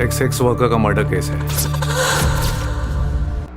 एक sex worker का murder case है।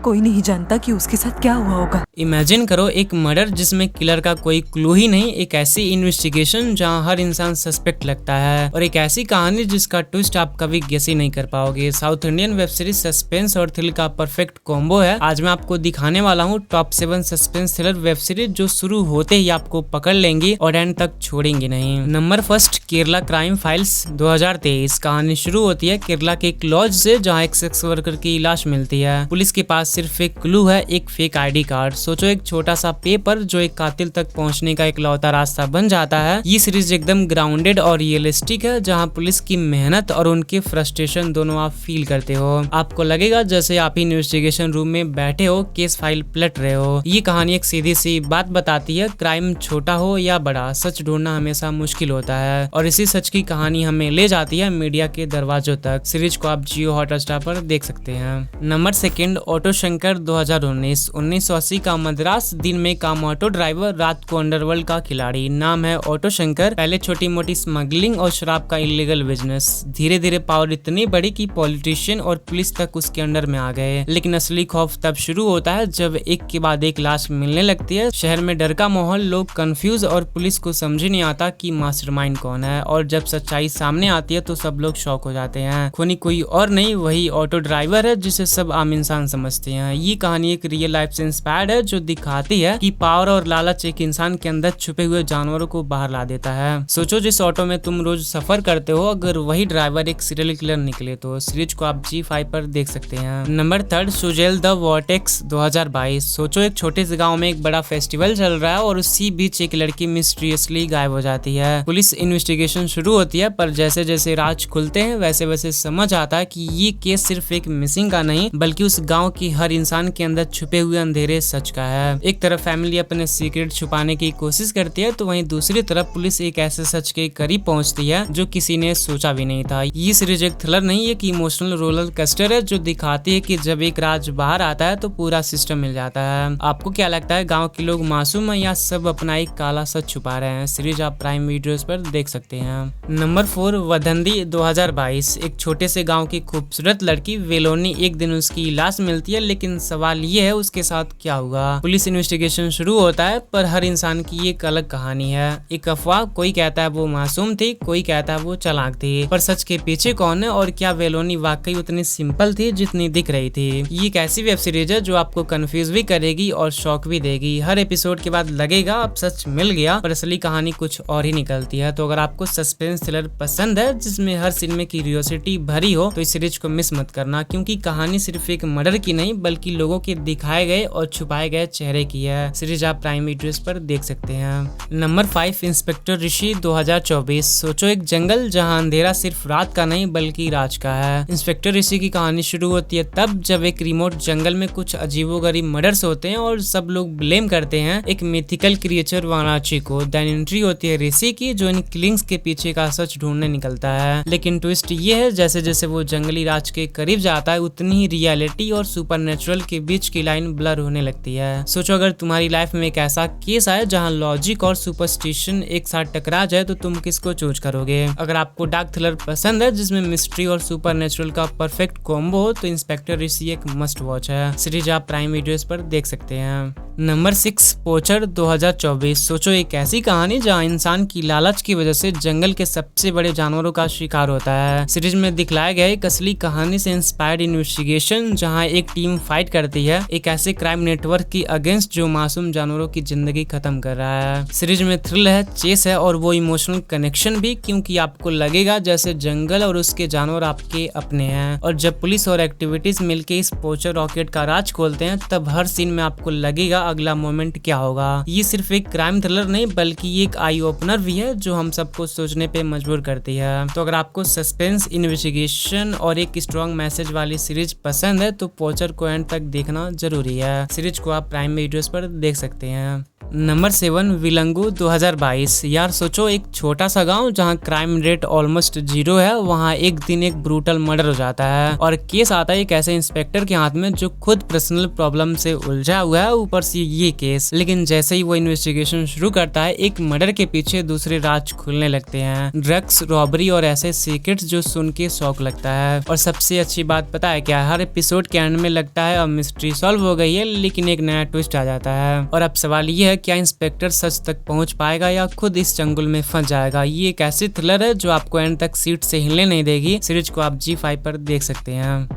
कोई नहीं जानता कि उसके साथ क्या हुआ होगा। इमेजिन करो एक मर्डर जिसमें किलर का कोई क्लू ही नहीं, एक ऐसी इन्वेस्टिगेशन जहां हर इंसान सस्पेक्ट लगता है, और एक ऐसी कहानी जिसका ट्विस्ट आप कभी गेस ही नहीं कर पाओगे। South Indian web series suspense और थ्रिल का परफेक्ट कॉम्बो है। आज मैं आपको दिखाने वाला हूँ top 7 suspense thriller web series जो शुरू होते ही आपको पकड़ लेंगी और एंड तक छोड़ेंगे नहीं। Number first, Kerala crime files 2023। कहानी शुरू होती है केरला के एक लॉज से जहाँ एक सेक्स वर्कर की लाश मिलती है। पुलिस के पास सिर्फ एक क्लू है, एक फेक आईडी कार्ड। सोचो एक छोटा सा पेपर जो एक कातिल तक पहुंचने का एक लौता रास्ता बन जाता है। ये सीरीज एकदम ग्राउंडेड और रियलिस्टिक है, जहां पुलिस की मेहनत और उनके फ्रस्ट्रेशन दोनों आप फील करते हो। आपको लगेगा जैसे आप ही इन्वेस्टिगेशन रूम में बैठे हो, केस फाइल पलट रहे हो। ये कहानी एक सीधी सी बात बताती है, क्राइम छोटा हो या बड़ा, सच ढूंढना हमेशा मुश्किल होता है, और इसी सच की कहानी हमें ले जाती है मीडिया के दरवाजों तक। सीरीज को आप जियो हॉटस्टार पर देख सकते हैं। Number second, auto Shankar 2019। 1980 का मद्रास, दिन में काम ऑटो ड्राइवर, रात को अंडरवर्ल्ड का खिलाड़ी। नाम है ऑटो शंकर। पहले छोटी मोटी स्मगलिंग और शराब का इलीगल बिजनेस। धीरे धीरे पावर इतनी बड़ी कि पॉलिटिशियन और पुलिस तक उसके अंडर में आ गए। लेकिन असली खौफ तब शुरू होता है जब एक के बाद एक लाश मिलने लगती है। शहर में डर का माहौल, लोग कंफ्यूज और पुलिस को समझ नहीं आता कि मास्टरमाइंड कौन है। और जब सच्चाई सामने आती है तो सब लोग शॉक हो जाते हैं। खूनी कोई और नहीं, वही ऑटो ड्राइवर है जिसे सब आम इंसान समझते हैं। ये कहानी एक रियल लाइफ से इंस्पायर्ड है जो दिखाती है कि पावर और लालच एक इंसान के अंदर छुपे हुए जानवरों को बाहर ला देता है। सोचो जिस ऑटो में तुम रोज सफर करते हो, अगर वही ड्राइवर एक सीरियल किलर निकले तो। सीरीज को आप G5 पर देख सकते हैं। Number third, सुजेल the vortex 2022। सोचो एक छोटे से गाँव में एक बड़ा फेस्टिवल चल रहा है और उसी बीच एक लड़की मिस्टीरियसली गायब हो जाती है। पुलिस इन्वेस्टिगेशन शुरू होती है, पर जैसे जैसे राज खुलते हैं वैसे वैसे समझ आता है कि ये केस सिर्फ एक मिसिंग का नहीं, बल्कि उस गाँव की हर इंसान के अंदर छुपे हुए अंधेरे सच का है। एक तरफ फैमिली अपने सीक्रेट छुपाने की कोशिश करती है, तो वहीं दूसरी तरफ पुलिस एक ऐसे सच के करीब पहुंचती है जो किसी ने सोचा भी नहीं था। ये सीरीज एक थ्रिलर नहीं है कि इमोशनल रोलर कोस्टर है जो दिखाती है कि जब एक राज बाहर आता है तो पूरा सिस्टम मिल जाता है। आपको क्या लगता है, गाँव के लोग मासूम है या सब अपना एक काला सच छुपा रहे हैं? सीरीज आप प्राइम वीडियोस पर देख सकते हैं। नंबर 4, वदंती 2022। एक छोटे से गाँव की खूबसूरत लड़की वेलोनी, एक दिन उसकी लाश मिलती है, लेकिन सवाल ये है उसके साथ क्या हुआ। पुलिस इन्वेस्टिगेशन शुरू होता है, पर हर इंसान की एक अलग कहानी है। एक अफवाह, कोई कहता है वो मासूम थी, कोई कहता है वो चालाक थी, पर सच के पीछे कौन है? और क्या वेलोनी वाकई उतनी सिंपल थी जितनी दिख रही थी? ये एक ऐसी वेब सीरीज है जो आपको कंफ्यूज भी करेगी और शॉक भी देगी। हर एपिसोड के बाद लगेगा अब सच मिल गया, पर असली कहानी कुछ और ही निकलती है। तो अगर आपको सस्पेंस थ्रिलर पसंद है जिसमें हर सीन में क्यूरियोसिटी भरी हो, तो इस सीरीज को मिस मत करना, क्योंकि कहानी सिर्फ एक मर्डर की नहीं बल्कि लोगों के दिखाए गए और छुपाए गए चेहरे की है। सीरीज आप प्राइम वीडियोस पर देख सकते हैं। नंबर 5, इंस्पेक्टर ऋषि 2024। सोचो एक जंगल जहां अंधेरा सिर्फ रात का नहीं बल्कि राज का है। इंस्पेक्टर ऋषि की कहानी शुरू होती है तब जब एक रिमोट जंगल में कुछ अजीबोगरीब मर्डर्स होते हैं और सब लोग ब्लेम करते हैं एक मिथिकल क्रिएचर वानाची को। देन एंट्री होती है ऋषि की, जो इन किलिंग्स के पीछे का सच ढूंढने निकलता है। लेकिन ट्विस्ट ये है, जैसे जैसे वो जंगली राज के करीब जाता है उतनी ही रियलिटी और सुपरनेचुरल के बीच की लाइन ब्लर होने लगती है। सोचो अगर तुम्हारी लाइफ में एक ऐसा केस आए जहां लॉजिक और सुपरस्टिशन एक साथ टकरा जाए तो तुम किसको चूज करोगे? अगर आपको डार्क थ्रिलर पसंद है जिसमें मिस्ट्री और सुपरनेचुरल का परफेक्ट कॉम्बो हो, तो इंस्पेक्टर ऋषि एक मस्ट वॉच है। सीरीज आप प्राइम वीडियोस पर देख सकते हैं। नंबर 6, पोचर 2024। सोचो एक ऐसी कहानी जहां इंसान की लालच की वजह से जंगल के सबसे बड़े जानवरों का शिकार होता है। सीरीज में दिखलाया गया एक असली कहानी से इंस्पायर्ड इन्वेस्टिगेशन जहां एक टीम फाइट करती है एक ऐसे क्राइम नेटवर्क की अगेंस्ट जो मासूम जानवरों की जिंदगी खत्म कर रहा है। सीरीज में थ्रिल है, चेस है और वो इमोशनल कनेक्शन भी, क्योंकि आपको लगेगा जैसे जंगल और उसके जानवर आपके अपने हैं। और जब पुलिस और एक्टिविटीज मिलके इस पोचर रॉकेट का राज खोलते हैं तब हर सीन में आपको लगेगा अगला मोमेंट क्या होगा। ये सिर्फ एक क्राइम थ्रिलर नहीं बल्कि एक आई ओपनर भी है जो हम सबको सोचने पे मजबूर करती है। तो अगर आपको सस्पेंस, इन्वेस्टिगेशन और एक स्ट्रॉन्ग मैसेज वाली सीरीज पसंद है तो पोचर को एंड तक देखना जरूरी है। सीरीज को आप प्राइम वीडियोस पर देख सकते हैं। नंबर 7 विलंगु 2022। यार सोचो, एक छोटा सा गांव जहां क्राइम रेट ऑलमोस्ट 0 है, वहां एक दिन एक ब्रूटल मर्डर हो जाता है और केस आता है एक ऐसे इंस्पेक्टर के हाथ में जो खुद पर्सनल प्रॉब्लम से उलझा हुआ है, ऊपर से ये केस। लेकिन जैसे ही वो इन्वेस्टिगेशन शुरू करता है, एक मर्डर के पीछे दूसरे राज खुलने लगते हैं, ड्रग्स, रॉबरी और ऐसे सीक्रेट्स जो सुन के शौक लगता है। और सबसे अच्छी बात पता है क्या? हर एपिसोड के एंड में लगता है अब मिस्ट्री सॉल्व हो गई है, लेकिन एक नया ट्विस्ट आ जाता है। और अब सवाल ये है, क्या इंस्पेक्टर सच तक पहुंच पाएगा या खुद इस चंगुल में फंस जाएगा? ये एक ऐसी थ्रिलर है जो आपको एंड तक सीट से हिलने नहीं देगी। सीरीज को आप G5 पर देख सकते हैं।